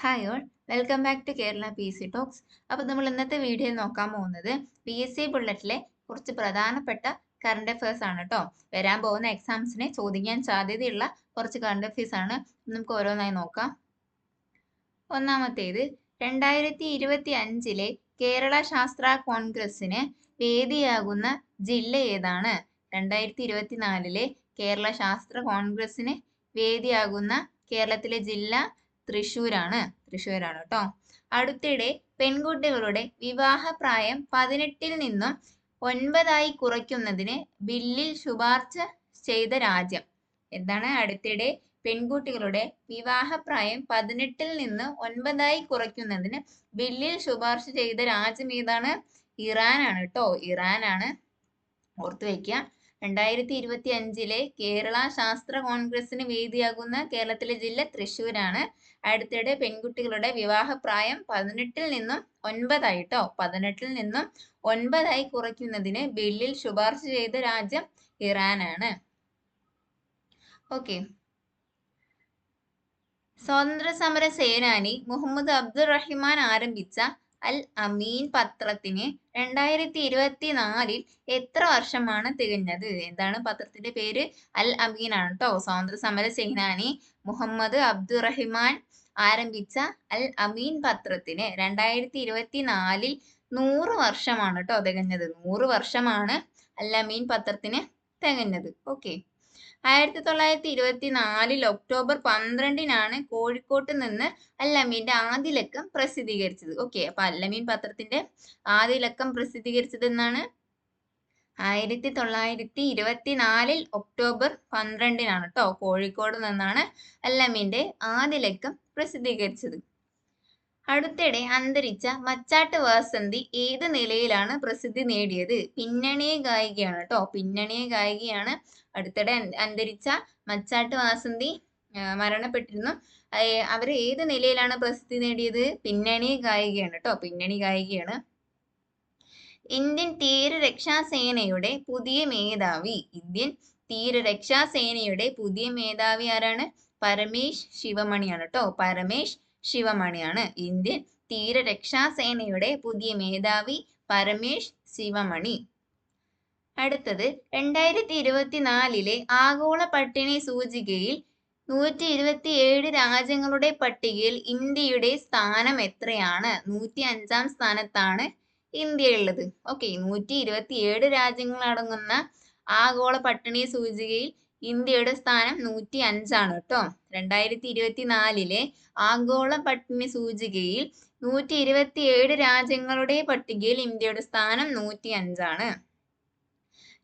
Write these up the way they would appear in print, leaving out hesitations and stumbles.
Hi all, welcome back to Kerala P C talks. അപ്പോൾ നമ്മൾ ഇന്നത്തെ വീഡിയോയിൽ നോക്കാൻ പോകുന്നത് PSC ബുള്ളറ്റിലെ കുറച്ച് പ്രധാനപ്പെട്ട കറണ്ട് അഫയേഴ്സ് ആണ് കേട്ടോ. വരാൻ പോകുന്ന എക്സാംസിനെ ചോദിക്കാൻ സാധ്യതയുള്ള കുറച്ച് കറണ്ട് അഫയേഴ്സ് ആണ്. നമുക്ക് ഓരോന്നായി നോക്കാം. ഒന്നാമത്തേത്, 2025 കേരള ശാസ്ത്ര കോൺഗ്രസിന് വേദിയാകുന്ന ജില്ല ഏതാണ്? 2024 കേരള ശാസ്ത്ര കോൺഗ്രസിന് വേദിയാകുന്ന കേരളത്തിലെ ജില്ല തൃശ്ശൂരാണ് കേട്ടോ. അടുത്തിടെ പെൺകുട്ടികളുടെ വിവാഹപ്രായം 18 നിന്നും 9 കുറയ്ക്കുന്നതിന് ബില്ലിൽ ശുപാർശ ചെയ്ത രാജ്യം എന്താണ്? അടുത്തിടെ പെൺകുട്ടികളുടെ വിവാഹപ്രായം 18 നിന്ന് 9 കുറയ്ക്കുന്നതിന് ബില്ലിൽ ശുപാർശ ചെയ്ത രാജ്യം ഏതാണ്? ഇറാനാണ് കേട്ടോ. ഇറാനാണ്. ഓർത്തു വയ്ക്കുക. 2025 കേരള ശാസ്ത്ര കോൺഗ്രസിന് വേദിയാകുന്ന കേരളത്തിലെ ജില്ല തൃശ്ശൂരാണ്. അടുത്തിടെ പെൺകുട്ടികളുടെ വിവാഹപ്രായം 18 നിന്നും 9 കേട്ടോ. 18 നിന്നും 9 കുറയ്ക്കുന്നതിന് ബില്ലിൽ ശുപാർശ ചെയ്ത രാജ്യം ഇറാനാണ്. ഓക്കെ. സ്വാതന്ത്ര്യ സമര സേനാനി മുഹമ്മദ് അബ്ദുറഹിമാൻ ആരംഭിച്ച അൽ അമീൻ പത്രത്തിന് 2024 എത്ര വർഷമാണ് തികഞ്ഞത്? എന്താണ് പത്രത്തിന്റെ പേര്? അൽ അമീൻ ആണ് കേട്ടോ. സ്വാതന്ത്ര്യ സമര സേനാനി മുഹമ്മദ് അബ്ദുറഹിമാൻ ആരംഭിച്ച അൽ അമീൻ പത്രത്തിന് 2024 100 വർഷമാണ് കേട്ടോ തികഞ്ഞത്. 100 വർഷമാണ് അൽ അമീൻ പത്രത്തിന് തികഞ്ഞത്. ഓക്കെ. 1924 ഒക്ടോബർ 12 കോഴിക്കോട്ട് നിന്ന് അൽ അമീന്റെ ആദ്യ ലക്കം പ്രസിദ്ധീകരിച്ചത്. ഓക്കെ. അപ്പൊ അൽ അമീൻ പത്രത്തിന്റെ ആദ്യ ലക്കം പ്രസിദ്ധീകരിച്ചത് എന്നാണ്? 1924 ഒക്ടോബർ 12 കേട്ടോ. കോഴിക്കോട് നിന്നാണ് അൽ അമീന്റെ ആദ്യ ലക്കം പ്രസിദ്ധീകരിച്ചത്. അടുത്തിടെ അന്തരിച്ച മച്ചാട്ട് വാസന്തി ഏത് നിലയിലാണ് പ്രസിദ്ധി നേടിയത്? പിന്നണി ഗായികയാണ് കേട്ടോ. പിന്നണി ഗായികയാണ്. അടുത്തിടെ അന്തരിച്ച മച്ചാട്ട് വാസന്തി മരണപ്പെട്ടിരുന്നു. അവര് ഏത് നിലയിലാണ് പ്രസിദ്ധി നേടിയത്? പിന്നണി ഗായികയാണ് കേട്ടോ. പിന്നണി ഗായികയാണ്. ഇന്ത്യൻ തീരരക്ഷാസേനയുടെ പുതിയ മേധാവി. ഇന്ത്യൻ തീരരക്ഷാസേനയുടെ പുതിയ മേധാവി ആരാണ്? പരമേശ് ശിവമണിയാണ് കേട്ടോ. പരമേശ് ശിവമണിയാണ് ഇന്ത്യൻ തീരരക്ഷാസേനയുടെ പുതിയ മേധാവി. പരമേശ് ശിവമണി. അടുത്തത്, 2024 ആഗോള പട്ടിണി സൂചികയിൽ 127 രാജ്യങ്ങളുടെ പട്ടികയിൽ ഇന്ത്യയുടെ സ്ഥാനം എത്രയാണ്? 105-ാം സ്ഥാനത്താണ് ഇന്ത്യ ഉള്ളത്. ഓക്കെ. 127 രാജ്യങ്ങൾ അടങ്ങുന്ന ആഗോള പട്ടിണി സൂചികയിൽ ഇന്ത്യയുടെ സ്ഥാനം 105 കേട്ടോ. 2024 ആഗോള പട്ടിണി സൂചികയിൽ 127 രാജ്യങ്ങളുടെ പട്ടികയിൽ ഇന്ത്യയുടെ സ്ഥാനം 105.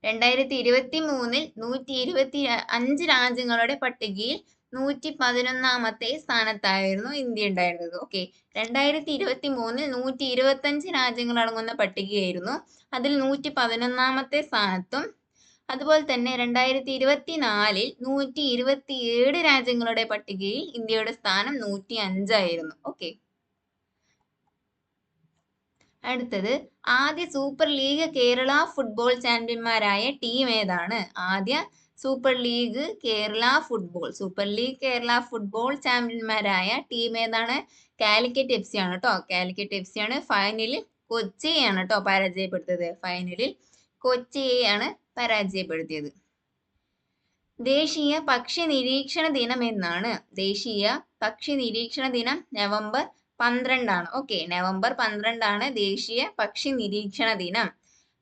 2023 125 രാജ്യങ്ങളുടെ പട്ടികയിൽ 111-ാമത്തെ സ്ഥാനത്തായിരുന്നു ഇന്ത്യ ഉണ്ടായിരുന്നത്. ഓക്കെ. 2023 125 രാജ്യങ്ങൾ അടങ്ങുന്ന പട്ടികയായിരുന്നു. അതിൽ 111-ാമത്തെ സ്ഥാനത്തും. അതുപോലെ തന്നെ 2024 127 രാജ്യങ്ങളുടെ പട്ടികയിൽ ഇന്ത്യയുടെ സ്ഥാനം 105 ഓക്കെ. അടുത്തത്, ആദ്യ സൂപ്പർ ലീഗ് കേരള ഫുട്ബോൾ ചാമ്പ്യന്മാരായ ടീം ഏതാണ്? ആദ്യ സൂപ്പർ ലീഗ് കേരള ഫുട്ബോൾ ചാമ്പ്യന്മാരായ ടീം ഏതാണ്? കാലിക്കറ്റ് FC ആണ് കേട്ടോ. കാലിക്കറ്റ് FC ആണ്. ഫൈനലിൽ കൊച്ചിയെയാണ് കേട്ടോ പരാജയപ്പെടുത്തിയത്. ഫൈനലിൽ കൊച്ചിയെയാണ് പരാജയപ്പെടുത്തിയത്. ദേശീയ പക്ഷി നിരീക്ഷണ ദിനം എന്നാണ്? ദേശീയ പക്ഷി നിരീക്ഷണ ദിനം നവംബർ 12 ഓക്കെ. നവംബർ 12 ദേശീയ പക്ഷി നിരീക്ഷണ ദിനം.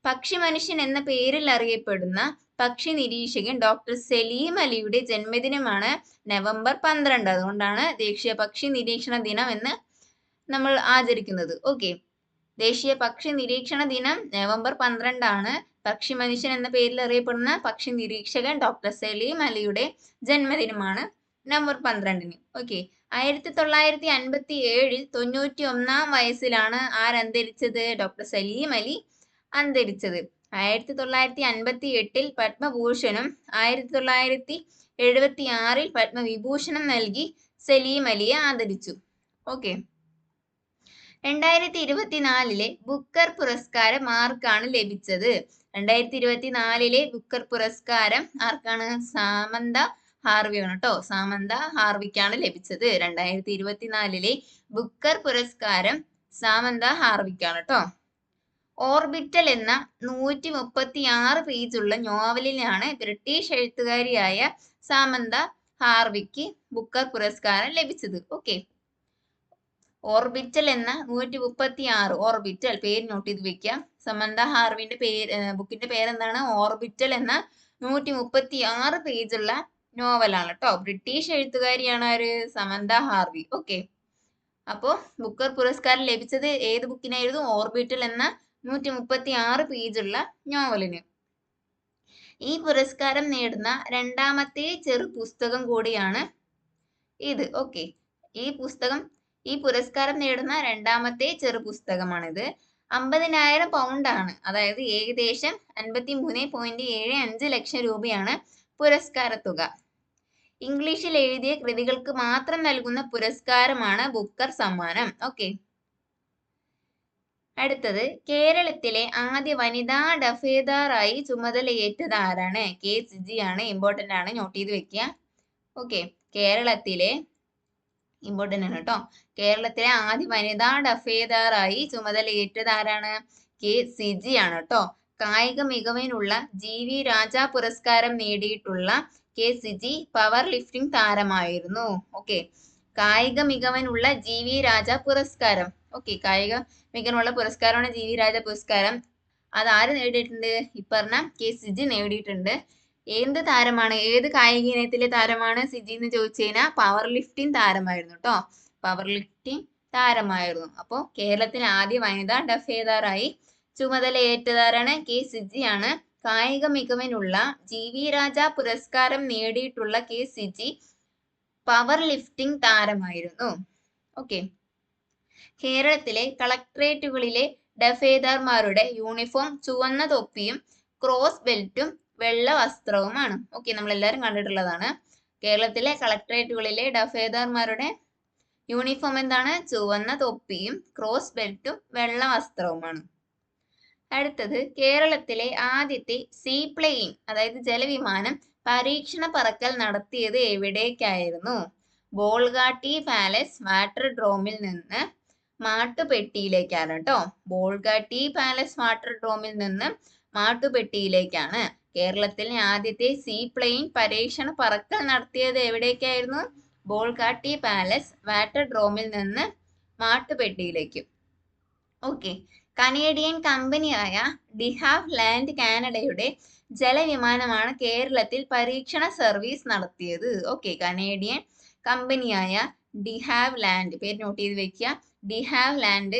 പക്ഷി മനുഷ്യൻ എന്ന പേരിൽ അറിയപ്പെടുന്ന പക്ഷി നിരീക്ഷകൻ ഡോക്ടർ സലീം അലിയുടെ ജന്മദിനമാണ് നവംബർ 12. അതുകൊണ്ടാണ് ദേശീയ പക്ഷി നിരീക്ഷണ ദിനം എന്ന് നമ്മൾ ആചരിക്കുന്നത്. ഓക്കെ. ദേശീയ പക്ഷി നിരീക്ഷണ ദിനം നവംബർ 12. പക്ഷി മനുഷ്യൻ എന്ന പേരിൽ അറിയപ്പെടുന്ന പക്ഷി നിരീക്ഷകൻ ഡോക്ടർ സലീം അലിയുടെ ജന്മദിനമാണ് നവംബർ 12. ഓക്കെ. 1957 91-ാം വയസ്സിലാണ് ആരന്തരിച്ചത്? ഡോക്ടർ സലീം അലി അന്തരിച്ചത്. 1958 പത്മഭൂഷണും 1976 പത്മവിഭൂഷണം നൽകി സലീം അലിയെ ആദരിച്ചു. ഓക്കെ. 2024 ബുക്കർ പുരസ്കാരം ആർക്കാണ് ലഭിച്ചത്? 2024 ബുക്കർ പുരസ്കാരം ആർക്കാണ്? സാമന്ത ഹാർവിയാണ് കേട്ടോ. സാമന്ത ഹാർവിക്കാണ് ലഭിച്ചത്. 2024 ബുക്കർ പുരസ്കാരം സാമന്ത ഹാർവിക്കാണ് കേട്ടോ. ഓർബിറ്റൽ എന്ന 136 പേജുള്ള നോവലിനാണ് ബ്രിട്ടീഷ് എഴുത്തുകാരിയായ സാമന്ത ഹാർവിക്ക് ബുക്കർ പുരസ്കാരം ലഭിച്ചത്. ഓക്കെ, ഓർബിറ്റൽ എന്ന 136 ഓർബിറ്റൽ പേര് നോട്ട് ചെയ്ത് വെക്കുക. സമന്ത ഹാർവിന്റെ ബുക്കിന്റെ പേരെന്താണ്? ഓർബിറ്റൽ എന്ന 136 പേജുള്ള നോവലാണ് കേട്ടോ. ബ്രിട്ടീഷ് എഴുത്തുകാരിയാണ് ആര്? സമന്ത ഹാർവി. ഓക്കെ, അപ്പോ ബുക്കർ പുരസ്കാരം ലഭിച്ചത് ഏത് ബുക്കിനായിരുന്നു? ഓർബിറ്റൽ എന്ന 136 പേജുള്ള നോവലിന്. ഈ പുരസ്കാരം നേടുന്ന രണ്ടാമത്തെ ചെറു പുസ്തകം കൂടിയാണ് ഇത്. ഓക്കെ, ഈ പുരസ്കാരം നേടുന്ന രണ്ടാമത്തെ ചെറു പുസ്തകമാണിത്. 50,000 പൗണ്ടാണ്, അതായത് ഏകദേശം 53.75 ലക്ഷം രൂപയാണ് പുരസ്കാര തുക. ഇംഗ്ലീഷിൽ എഴുതിയ കൃതികൾക്ക് മാത്രം നൽകുന്ന പുരസ്കാരമാണ് ബുക്കർ സമ്മാനം. ഓക്കെ, അടുത്തത് കേരളത്തിലെ ആദ്യ വനിതാ ഡഫേദാറായി ചുമതലയേറ്റത് ആരാണ്? കെ സിജി ആണ്. ഇമ്പോർട്ടന്റ് ആണ്, നോട്ട് ചെയ്ത് വെക്കുക. ഓക്കെ, കേരളത്തിലെ ഇമ്പോർട്ടന്റ് ആണ് കേട്ടോ. കേരളത്തിലെ ആദ്യ വനിതാ ഡഫേദാറായി ചുമതലയേറ്റത് ആരാണ്? കെ സിജി ആണ് കേട്ടോ. കായിക മികവിനുള്ള GV രാജ പുരസ്കാരം നേടിയിട്ടുള്ള കെ സിജി പവർ ലിഫ്റ്റിംഗ് താരമായിരുന്നു. ഓക്കെ, കായിക മികവിനുള്ള GV രാജ പുരസ്കാരം. ഓക്കെ, കായിക മികവിനുള്ള പുരസ്കാരമാണ് GV രാജ പുരസ്കാരം. അത് ആര് നേടിയിട്ടുണ്ട്? ഇപ്പറഞ്ഞ കെ സിജി നേടിയിട്ടുണ്ട്. എന്ത് താരമാണ്? ഏത് കായിക ഇനത്തിലെ താരമാണ് സിജി എന്ന് ചോദിച്ചു കഴിഞ്ഞാൽ പവർ ലിഫ്റ്റിംഗ് താരമായിരുന്നു കേട്ടോ. പവർ ലിഫ്റ്റിംഗ് താരമായിരുന്നു. അപ്പോൾ കേരളത്തിലെ ആദ്യ വനിതാ ഡഫേദാറായി ചുമതലയേറ്റതാരാണ്? കെ സിജി ആണ്. കായിക മികവിനുള്ള GV രാജ പുരസ്കാരം നേടിയിട്ടുള്ള കെ സിജി പവർ ലിഫ്റ്റിംഗ് താരമായിരുന്നു. ഓക്കെ, കേരളത്തിലെ കളക്ട്രേറ്റുകളിലെ ഡഫേദാർമാരുടെ യൂണിഫോം ചുവന്ന തൊപ്പിയും ക്രോസ് ബെൽറ്റും വെള്ള വസ്ത്രവുമാണ്. ഓക്കെ, നമ്മളെല്ലാവരും കണ്ടിട്ടുള്ളതാണ്. കേരളത്തിലെ കളക്ട്രേറ്റുകളിലെ ഡഫേദാർമാരുടെ യൂണിഫോം എന്താണ്? ചുവന്ന തൊപ്പിയും ക്രോസ് ബെൽറ്റും വെള്ള വസ്ത്രവുമാണ്. അടുത്തത് കേരളത്തിലെ ആദ്യത്തെ സീപ്ലെയിൻ അതായത് ജലവിമാനം പരീക്ഷണ പറക്കൽ നടത്തിയത് എവിടേക്കായിരുന്നു? ബോൾഗാട്ടി പാലസ് വാട്ടർ ഡ്രോമിൽ നിന്ന് മാട്ടുപെട്ടിയിലേക്കാണ് കേട്ടോ. ബോൾഗാട്ടി പാലസ് വാട്ടർ ഡ്രോമിൽ നിന്ന് മാട്ടുപെട്ടിയിലേക്കാണ്. കേരളത്തിലെ ആദ്യത്തെ സീപ്ലെയിൻ പരീക്ഷണ പറക്കൽ നടത്തിയത് എവിടേക്കായിരുന്നു? ബോൾഗാട്ടി പാലസ് വാട്ടർ ഡ്രോമിൽ നിന്ന് മാട്ടുപെട്ടിയിലേക്ക്. ഓക്കെ, കനേഡിയൻ കമ്പനിയായ ഡിഹാവ് ലാൻഡ് കാനഡയുടെ ജലവിമാനമാണ് കേരളത്തിൽ പരീക്ഷണ സർവീസ് നടത്തിയത്. ഓക്കെ, കനേഡിയൻ കമ്പനിയായ ഡിഹാവ് ലാൻഡ് പേര് നോട്ട് ചെയ്ത് വെക്കുക. ഡിഹാവ് ലാൻഡ്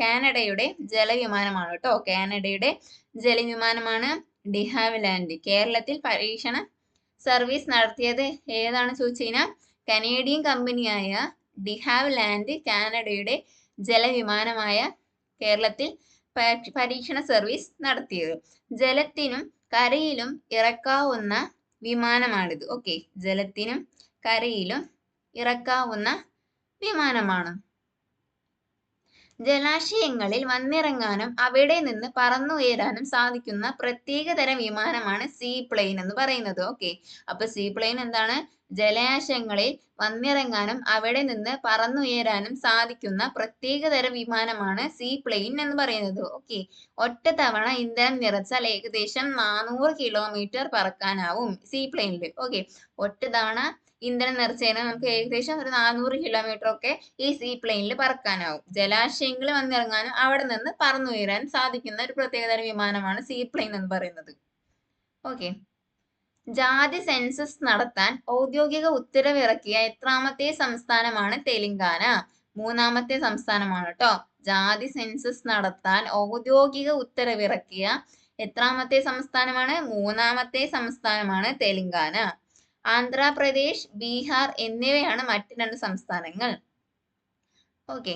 കാനഡയുടെ ജലവിമാനമാണ് കേട്ടോ. കാനഡയുടെ ജലവിമാനമാണ് ഡിഹാവ് ലാൻഡ്. കേരളത്തിൽ പരീക്ഷണ സർവീസ് നടത്തിയത് ഏതാണ് ചോദിച്ചു കഴിഞ്ഞാൽ കനേഡിയൻ കമ്പനിയായ ഡിഹാവ് ലാൻഡ് കാനഡയുടെ ജലവിമാനമായ കേരളത്തിൽ പരീക്ഷണ സർവീസ് നടത്തിയത്. ജലത്തിനും കരയിലും ഇറക്കാവുന്ന വിമാനമാണിത്. ഓക്കെ, ജലത്തിനും കരയിലും ഇറക്കാവുന്ന വിമാനമാണ്. ജലാശയങ്ങളിൽ വന്നിറങ്ങാനും അവിടെ നിന്ന് പറന്നുയരാനും സാധിക്കുന്ന പ്രത്യേക തരം വിമാനമാണ് സീപ്ലെയിൻ എന്ന് പറയുന്നത്. ഓക്കെ, അപ്പൊ സീപ്ലെയിൻ എന്താണ്? ജലാശയങ്ങളിൽ വന്നിറങ്ങാനും അവിടെ നിന്ന് പറന്നുയരാനും സാധിക്കുന്ന പ്രത്യേക തരം വിമാനമാണ് സീപ്ലെയിൻ എന്ന് പറയുന്നത്. ഓക്കെ, ഒറ്റ തവണ ഇന്ധനം നിറച്ചാൽ ഏകദേശം 400 കിലോമീറ്റർ പറക്കാനാവും സീപ്ലെയിനിൽ. ഓക്കെ, ഒറ്റ തവണ ഇന്ധനം നിറച്ചു കഴിഞ്ഞാൽ നമുക്ക് ഏകദേശം ഒരു 400 കിലോമീറ്റർ ഒക്കെ ഈ സീപ്ലെയിനിൽ പറക്കാനാവും. ജലാശയങ്ങളിൽ വന്നിറങ്ങാനും അവിടെ നിന്ന് പറന്നുയരാൻ സാധിക്കുന്ന ഒരു പ്രത്യേകതരം വിമാനമാണ് സീപ്ലെയിൻ എന്ന് പറയുന്നത്. ഓക്കെ, ജാതി സെൻസസ് നടത്താൻ ഔദ്യോഗിക ഉത്തരവിറക്കിയ എത്രാമത്തെ സംസ്ഥാനമാണ് തെലങ്കാന? 3ാമത്തെ സംസ്ഥാനമാണ് കേട്ടോ. ജാതി സെൻസസ് നടത്താൻ ഔദ്യോഗിക ഉത്തരവിറക്കിയ എത്രാമത്തെ സംസ്ഥാനമാണ്? 3ാമത്തെ സംസ്ഥാനമാണ് തെലങ്കാന. ആന്ധ്രാപ്രദേശ്, ബീഹാർ എന്നിവയാണ് മറ്റ് 2 സംസ്ഥാനങ്ങൾ. ഓക്കെ,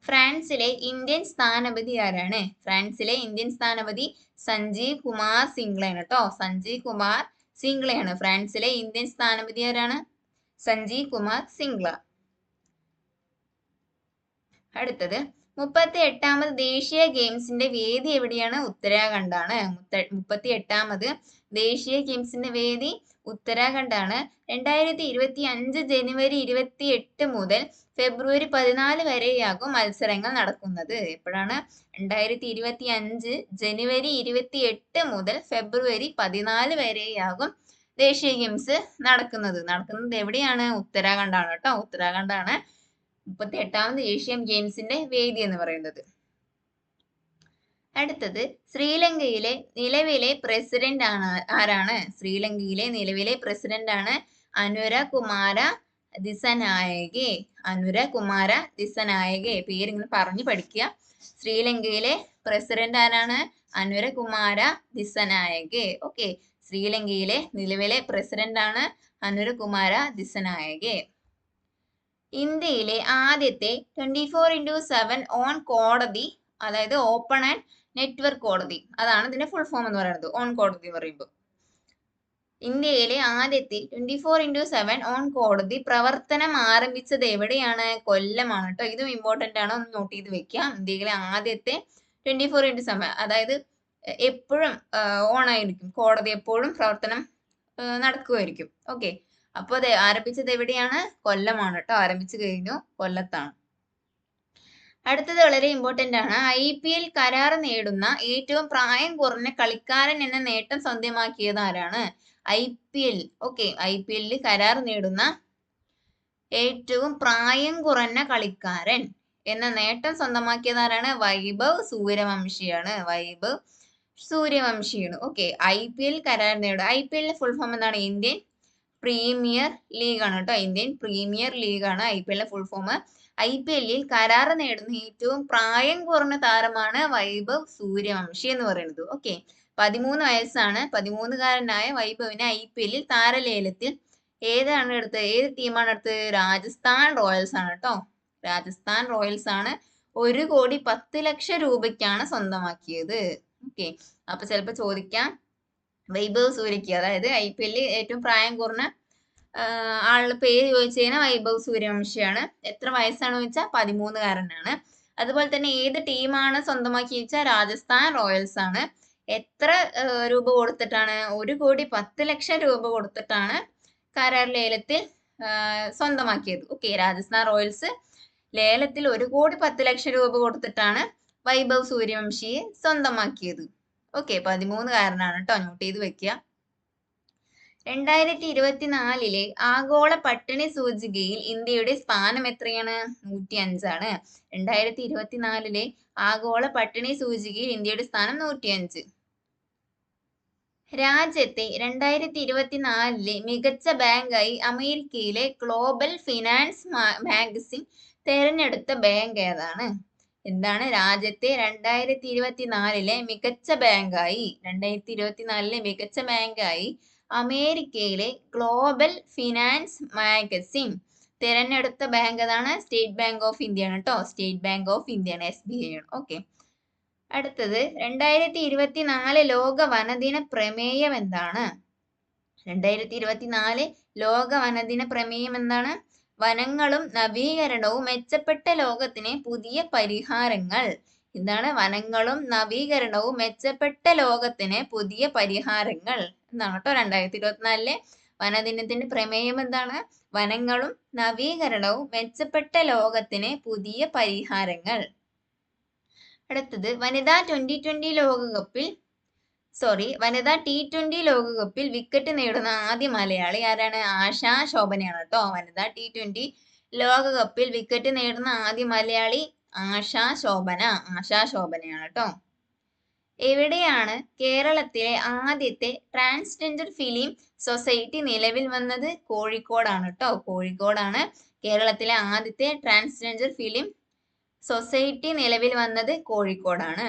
ഫ്രാൻസിലെ ഇന്ത്യൻ സ്ഥാനപതി ആരാണ്? ഫ്രാൻസിലെ ഇന്ത്യൻ സ്ഥാനപതി സഞ്ജീവ് കുമാർ സിംഗ്ലയാണ് കേട്ടോ. സഞ്ജീവ് കുമാർ സിംഗ്ലയാണ് ഫ്രാൻസിലെ ഇന്ത്യൻ സ്ഥാനപതി ആരാണ്? സഞ്ജീവ് കുമാർ സിംഗ്ല. അടുത്തത് 38ാമത് ദേശീയ ഗെയിംസിന്റെ വേദി എവിടെയാണ്? ഉത്തരാഖണ്ഡാണ്. 38ാമത് ദേശീയ ഗെയിംസിന്റെ വേദി ഉത്തരാഖണ്ഡാണ്. 2025 ജനുവരി 28 മുതൽ ഫെബ്രുവരി 14 വരെയാകും മത്സരങ്ങൾ നടക്കുന്നത്. എപ്പോഴാണ്? 2025 ജനുവരി 28 മുതൽ ഫെബ്രുവരി 14 വരെയാകും ദേശീയ ഗെയിംസ് നടക്കുന്നത്. എവിടെയാണ്? ഉത്തരാഖണ്ഡാണ് കേട്ടോ. ഉത്തരാഖണ്ഡാണ് 38ാമത് ഏഷ്യൻ ഗെയിംസിന്റെ വേദി എന്ന് പറയുന്നത്. അടുത്തത് ശ്രീലങ്കയിലെ നിലവിലെ പ്രസിഡന്റ് ആരാണ്? ശ്രീലങ്കയിലെ നിലവിലെ പ്രസിഡന്റ് ആണ് അനുര കുമാര ദിസനായകെ. അനുര കുമാര ദിസനായകെ. പേരിങ്ങനെ പറഞ്ഞു പഠിക്കുക. ശ്രീലങ്കയിലെ പ്രസിഡന്റ് ആരാണ്? അനുര കുമാര ദിസനായകെ. ഓക്കെ, ശ്രീലങ്കയിലെ നിലവിലെ പ്രസിഡന്റ് ആണ് അനുര കുമാര ദിസനായകെ. ഇന്ത്യയിലെ ആദ്യത്തെ 24x7 ഓൺ കോടതി, അതായത് ഓപ്പൺ ആൻഡ് നെറ്റ്വർക്ക് കോടതി, അതാണ് ഇതിന്റെ ഫുൾ ഫോം എന്ന് പറയുന്നത്. ഓൺ കോടതി എന്ന് പറയുമ്പോൾ ഇന്ത്യയിലെ ആദ്യത്തെ 24x7 ഓൺ കോടതി പ്രവർത്തനം ആരംഭിച്ചത് എവിടെയാണ്? കൊല്ലമാണ് കേട്ടോ. ഇതും ഇമ്പോർട്ടന്റ് ആണ്, ഒന്ന് നോട്ട് ചെയ്ത് വെക്കാം. ഇന്ത്യയിലെ ആദ്യത്തെ 24x7, അതായത് എപ്പോഴും ഓൺ ആയിരിക്കും കോടതി, എപ്പോഴും പ്രവർത്തനം നടക്കുമായിരിക്കും. ഓക്കെ, അപ്പോൾ അത് ആരംഭിച്ചത് എവിടെയാണ്? കൊല്ലമാണ് കേട്ടോ. ആരംഭിച്ചു കഴിഞ്ഞു, കൊല്ലത്താണ്. അടുത്തത് വളരെ ഇമ്പോർട്ടന്റ് ആണ്. IPL കരാർ നേടുന്ന ഏറ്റവും പ്രായം കുറഞ്ഞ കളിക്കാരൻ എന്ന നേട്ടം സ്വന്തമാക്കിയത് ആരാണ്? ഓക്കെ, IPL കരാർ നേടുന്ന ഏറ്റവും പ്രായം കുറഞ്ഞ കളിക്കാരൻ എന്ന നേട്ടം സ്വന്തമാക്കിയത് ആരാണ്? വൈഭവ് സൂര്യവംശിയാണ്. വൈഭവ് സൂര്യവംശിയാണ്. ഓക്കെ, IPL കരാർ നേടുക. IPL ഫുൾ ഫോം എന്താണ്? ഇന്ത്യൻ പ്രീമിയർ ലീഗ് ആണ് കേട്ടോ. ഇന്ത്യൻ പ്രീമിയർ ലീഗ് ആണ് IPL ഫുൾ ഫോം. IPL കരാർ നേടുന്ന ഏറ്റവും പ്രായം കുറഞ്ഞ താരമാണ് വൈഭവ് സൂര്യവംശി എന്ന് പറയുന്നത്. ഓക്കെ, 13 വയസ്സാണ്. 13കാരനായ വൈഭവിനെ IPL താരലേലത്തിൽ ഏത് ടീമാണ് എടുത്തത്? രാജസ്ഥാൻ റോയൽസ് ആണ് കേട്ടോ. രാജസ്ഥാൻ റോയൽസ് ആണ് 1,10,00,000 രൂപയ്ക്കാണ് സ്വന്തമാക്കിയത്. ഓക്കെ, അപ്പൊ ചിലപ്പോ ചോദിക്കാം വൈഭവ് സൂര്യക്ക്, അതായത് IPL ഏറ്റവും പ്രായം കുറഞ്ഞ ആളുടെ പേര് ചോദിച്ചു കഴിഞ്ഞാൽ വൈഭവ് സൂര്യവംശിയാണ്. എത്ര വയസ്സാണെന്ന് വെച്ചാൽ 13കാരനാണ്. അതുപോലെ തന്നെ ഏത് ടീമാണ് സ്വന്തമാക്കി വെച്ചാൽ രാജസ്ഥാൻ റോയൽസ് ആണ്. എത്ര രൂപ കൊടുത്തിട്ടാണ്? 1,10,00,000 രൂപ കൊടുത്തിട്ടാണ് കരാർ ലേലത്തിൽ സ്വന്തമാക്കിയത്. ഓക്കെ, രാജസ്ഥാൻ റോയൽസ് ലേലത്തിൽ 1,10,00,000 രൂപ കൊടുത്തിട്ടാണ് വൈഭവ് സൂര്യവംശിയെ സ്വന്തമാക്കിയത്. ഓക്കെ, 13കാരനാണ് കേട്ടോ. നോട്ട് ചെയ്ത് വെക്കുക. 2024 ആഗോള പട്ടിണി സൂചികയിൽ ഇന്ത്യയുടെ സ്ഥാനം എത്രയാണ്? 105 ആണ്. 2024 ആഗോള പട്ടിണി സൂചികയിൽ ഇന്ത്യയുടെ സ്ഥാനം 105. രാജ്യത്തെ 2024 മികച്ച ബാങ്കായി അമേരിക്കയിലെ ഗ്ലോബൽ ഫിനാൻസ് മാഗസിൻ തെരഞ്ഞെടുത്ത ബാങ്ക് ഏതാണ്? എന്താണ്? രാജ്യത്തെ 2024 മികച്ച ബാങ്കായി അമേരിക്കയിലെ ഗ്ലോബൽ ഫിനാൻസ് മാഗസിൻ തിരഞ്ഞെടുത്ത ബാങ്ക് ഏതാണ്? സ്റ്റേറ്റ് ബാങ്ക് ഓഫ് ഇന്ത്യ ആണ് കേട്ടോ. സ്റ്റേറ്റ് ബാങ്ക് ഓഫ് ഇന്ത്യ ആണ്, SBI ആണ്. ഓക്കെ, അടുത്തത് 2024 ലോക വനദിന പ്രമേയം എന്താണ്? 2024 ലോക വനദിന പ്രമേയം എന്താണ്? വനങ്ങളും നവീകരണവും മെച്ചപ്പെട്ട ലോകത്തിന് പുതിയ പരിഹാരങ്ങൾ. എന്താണ്? വനങ്ങളും നവീകരണവും മെച്ചപ്പെട്ട ലോകത്തിന് പുതിയ പരിഹാരങ്ങൾ എന്നാണ് കേട്ടോ. 2024 വനദിനത്തിന്റെ പ്രമേയം എന്താണ്? വനങ്ങളും നവീകരണവും മെച്ചപ്പെട്ട ലോകത്തിന് പുതിയ പരിഹാരങ്ങൾ. അടുത്തത് വനിതാ T20 ലോകകപ്പിൽ വിക്കറ്റ് നേടുന്ന ആദ്യ മലയാളി ആരാണ്? ആശാ ശോഭനയാണ് കേട്ടോ. വനിതാ T20 ലോകകപ്പിൽ വിക്കറ്റ് നേടുന്ന ആദ്യ മലയാളി ആശാ ശോഭനയാണ് കേട്ടോ. എവിടെയാണ് കേരളത്തിലെ ആദ്യത്തെ ട്രാൻസ്ജെൻഡർ ഫിലിം സൊസൈറ്റി നിലവിൽ വന്നത്? കോഴിക്കോടാണ് കേട്ടോ. കോഴിക്കോടാണ് കേരളത്തിലെ ആദ്യത്തെ ട്രാൻസ്ജെൻഡർ ഫിലിം സൊസൈറ്റി നിലവിൽ വന്നത്. കോഴിക്കോടാണ്.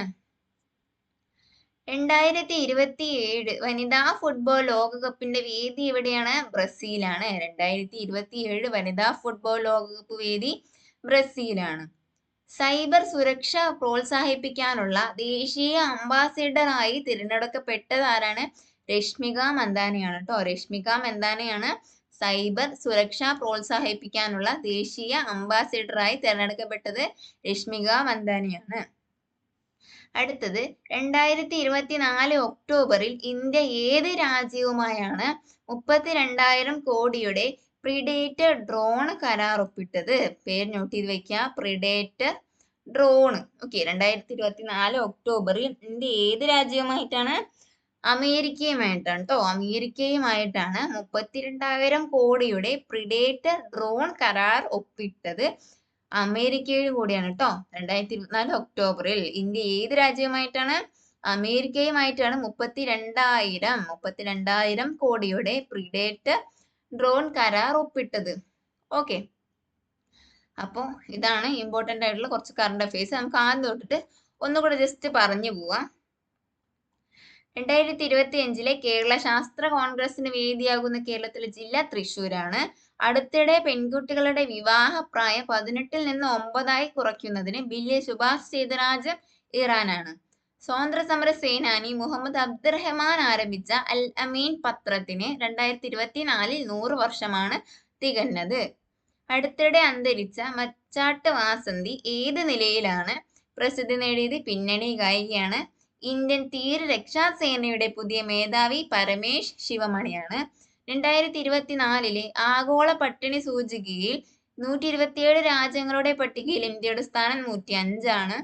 2027 വനിതാ ഫുട്ബോൾ ലോകകപ്പിന്റെ വേദി എവിടെയാണ്? ബ്രസീലാണ്. 2027 വനിതാ ഫുട്ബോൾ ലോകകപ്പ് വേദി ബ്രസീലാണ്. സൈബർ സുരക്ഷ പ്രോത്സാഹിപ്പിക്കാനുള്ള ദേശീയ അംബാസിഡറായി തിരഞ്ഞെടുക്കപ്പെട്ടത് ആരാണ്? രശ്മിക മന്ദാനയാണ് കേട്ടോ. രശ്മിക മന്ദാനയാണ് സൈബർ സുരക്ഷ പ്രോത്സാഹിപ്പിക്കാനുള്ള ദേശീയ അംബാസിഡറായി തിരഞ്ഞെടുക്കപ്പെട്ടത് രശ്മിക മന്ദാനയാണ്. അടുത്തത് 2024 ഒക്ടോബറിൽ ഇന്ത്യ ഏത് രാജ്യവുമായാണ് 32,000 കോടിയുടെ പ്രിഡേറ്റർ ഡ്രോൺ കരാർ ഒപ്പിട്ടത്? പേര് നോട്ട് ചെയ്ത് വെക്കുക, പ്രിഡേറ്റർ ഡ്രോൺ. ഓക്കെ, 2024 ഒക്ടോബറിൽ ഇന്ത്യ ഏത് രാജ്യവുമായിട്ടാണ്? അമേരിക്കയുമായിട്ടാണ് കേട്ടോ. അമേരിക്കയുമായിട്ടാണ് 32,000 കോടിയുടെ പ്രിഡേറ്റർ ഡ്രോൺ കരാർ ഒപ്പിട്ടത്. അമേരിക്കയുടെ കൂടിയാണ് കേട്ടോ. 2024 ഒക്ടോബറിൽ ഇന്ത്യ ഏത് രാജ്യവുമായിട്ടാണ്? അമേരിക്കയുമായിട്ടാണ് 32,000 കോടിയുടെ പ്രിഡേറ്റർ ഡ്രോൺ കരാർ ഒപ്പിട്ടത്. ഓക്കെ, അപ്പോൾ ഇതാണ് ഇമ്പോർട്ടൻ്റ് ആയിട്ടുള്ള കുറച്ച് കറണ്ട് അഫയേഴ്സ്. നമുക്ക് ആദ്യം തൊട്ടിട്ട് ഒന്നുകൂടെ ജസ്റ്റ് പറഞ്ഞു പോവാം. 2025 കേരള ശാസ്ത്ര കോൺഗ്രസിന് വേദിയാകുന്ന കേരളത്തിലെ ജില്ല തൃശ്ശൂരാണ്. അടുത്തിടെ പെൺകുട്ടികളുടെ വിവാഹ പ്രായം 18-ൽ നിന്ന് 9 കുറയ്ക്കുന്നതിന് ബില്ല് ശുപാർശ ചെയ്ത രാജ്യം ഇറാനാണ്. സ്വാതന്ത്ര്യ സമര സേനാനി മുഹമ്മദ് അബ്ദുറഹ്മാൻ ആരംഭിച്ച അൽ അമീൻ പത്രത്തിന് 2024 100 വർഷമാണ് തികഞ്ഞത്. അടുത്തിടെ അന്തരിച്ച മച്ചാട്ട് വാസന്തി ഏത് നിലയിലാണ് പ്രസിദ്ധി നേടിയത്? പിന്നണി ഗായികയാണ്. ഇന്ത്യൻ തീരരക്ഷാസേനയുടെ പുതിയ മേധാവി പരമേശ് ശിവമണിയാണ്. 2024 ആഗോള പട്ടിണി സൂചികയിൽ 127 രാജ്യങ്ങളുടെ പട്ടികയിൽ ഇന്ത്യയുടെ സ്ഥാനം 105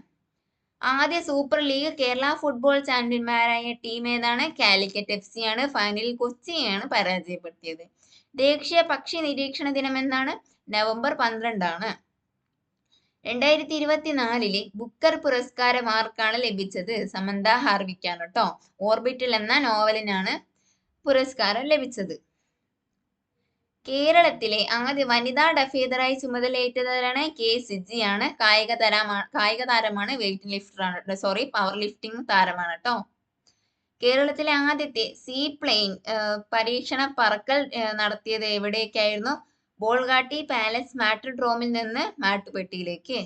ആദ്യ സൂപ്പർ ലീഗ് കേരള ഫുട്ബോൾ ചാമ്പ്യന്മാരായ ടീം ഏതാണ്? കാലിക്കറ്റ് FC ആണ്. ഫൈനലിൽ കൊച്ചിയെയാണ് പരാജയപ്പെടുത്തിയത്. ദേശീയ പക്ഷി നിരീക്ഷണ ദിനം എന്നാണ്? നവംബർ 12. 2024 ബുക്കർ പുരസ്കാരം ആർക്കാണ് ലഭിച്ചത്? സമന്ത ഹാർവിക്കാണ് കേട്ടോ. ഓർബിറ്റിൽ എന്ന നോവലിനാണ് പുരസ്കാരം ലഭിച്ചത്. കേരളത്തിലെ ആദ്യ വനിതാ ഡഫേദറായി ചുമതലയേറ്റതാണ്? കെ സിജിയാണ്. കായിക താരമാണ്. പവർ ലിഫ്റ്റിംഗ് താരമാണ് കേട്ടോ. കേരളത്തിലെ ആദ്യത്തെ സീ പ്ലെയിൻ പരീക്ഷണ പറക്കൽ നടത്തിയത് എവിടേക്കായിരുന്നു? ബോൾഗാട്ടി പാലസ് മാട്രിഡ്രോമിൽ നിന്ന് മാട്ടുപ്പെട്ടിയിലേക്ക്.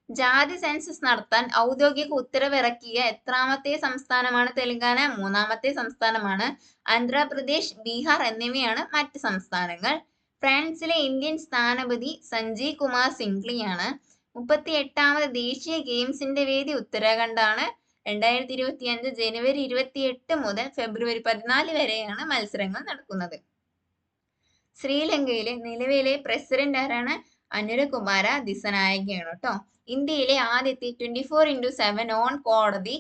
ജാതി സെൻസസ് നടത്താൻ ഔദ്യോഗിക ഉത്തരവിറക്കിയ എത്രാമത്തെ സംസ്ഥാനമാണ് തെലങ്കാന? 3ാമത്തെ സംസ്ഥാനമാണ്. ആന്ധ്രാപ്രദേശ്, ബീഹാർ എന്നിവയാണ് മറ്റ് സംസ്ഥാനങ്ങൾ. ഫ്രാൻസിലെ ഇന്ത്യൻ സ്ഥാനപതി സഞ്ജയ് കുമാർ സിംഗ്ലിയാണ്. 38ാമത് ദേശീയ ഗെയിംസിന്റെ വേദി ഉത്തരാഖണ്ഡാണ്. 2025 ജനുവരി 28 മുതൽ ഫെബ്രുവരി 14 വരെയാണ് മത്സരങ്ങൾ നടക്കുന്നത്. ശ്രീലങ്കയിലെ നിലവിലെ പ്രസിഡന്റ് ആരാണ്? അനുരകുമാര ദിസനായകയാണ് കേട്ടോ. ഇന്ത്യയിലെ ആദ്യത്തെ 24x7 ഓൺ കോടതി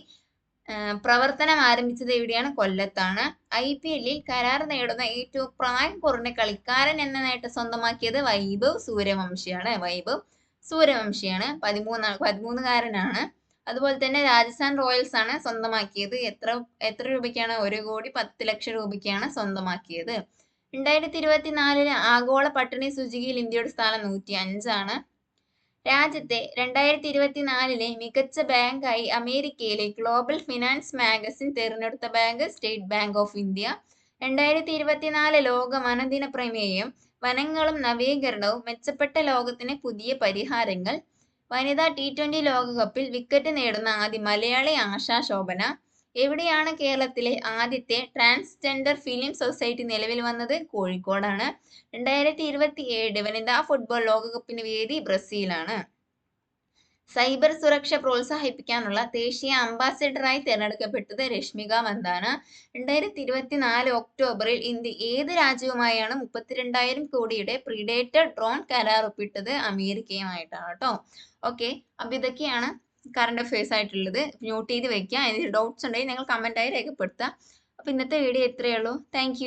പ്രവർത്തനം ആരംഭിച്ചത് എവിടെയാണ്? കൊല്ലത്താണ്. IPL കരാർ നേടുന്ന ഏറ്റവും പ്രായം കുറഞ്ഞ കളിക്കാരൻ എന്ന നേട്ടം സ്വന്തമാക്കിയത് വൈഭവ് സൂര്യവംശിയാണ്. 13കാരനാണ്. അതുപോലെ തന്നെ രാജസ്ഥാൻ റോയൽസ് ആണ് സ്വന്തമാക്കിയത്. എത്ര രൂപയ്ക്കാണ്? 1,10,00,000 രൂപയ്ക്കാണ് സ്വന്തമാക്കിയത്. 2024 ആഗോള പട്ടിണി സൂചികയിൽ ഇന്ത്യയുടെ സ്ഥാനം 105 രാജ്യത്തെ 2024 മികച്ച ബാങ്കായി അമേരിക്കയിലെ ഗ്ലോബൽ ഫിനാൻസ് മാഗസിൻ തിരഞ്ഞെടുത്ത bank state bank of India. 2024 ലോക വനദിന പ്രമേയം വനങ്ങളും നവീകരണവും മെച്ചപ്പെട്ട ലോകത്തിന് പുതിയ പരിഹാരങ്ങൾ. വനിതാ T20 ലോകകപ്പിൽ വിക്കറ്റ് നേടുന്ന ആദ്യ മലയാളി ആശാ ശോഭന. എവിടെയാണ് കേരളത്തിലെ ആദ്യത്തെ ട്രാൻസ്ജെൻഡർ ഫിലിം സൊസൈറ്റി നിലവിൽ വന്നത്? കോഴിക്കോടാണ്. 2027 വനിതാ ഫുട്ബോൾ ലോകകപ്പിന് വേദി ബ്രസീലാണ്. സൈബർ സുരക്ഷ പ്രോത്സാഹിപ്പിക്കാനുള്ള ദേശീയ അംബാസിഡറായി തിരഞ്ഞെടുക്കപ്പെട്ടത് രശ്മിക മന്ദാന. 2024 ഒക്ടോബറിൽ ഇന്ത്യ ഏത് രാജ്യവുമായാണ് 32,000 കോടിയുടെ പ്രിഡേറ്റർ ഡ്രോൺ കരാർ ഒപ്പിട്ടത്? അമേരിക്കയുമായിട്ടാണ് കേട്ടോ. ഓക്കെ, അപ്പോൾ ഇതൊക്കെയാണ് കറണ്ട് അഫയേഴ്സ് ആയിട്ടുള്ളത്. നോട്ട് ചെയ്ത് വെക്കുക. അതിൽ ഡൗട്ട്സ് ഉണ്ടെങ്കിൽ നിങ്ങൾ കമൻറ്റായി രേഖപ്പെടുത്തുക. അപ്പോൾ ഇന്നത്തെ വീഡിയോ ഇത്രയേ ഉള്ളൂ. താങ്ക്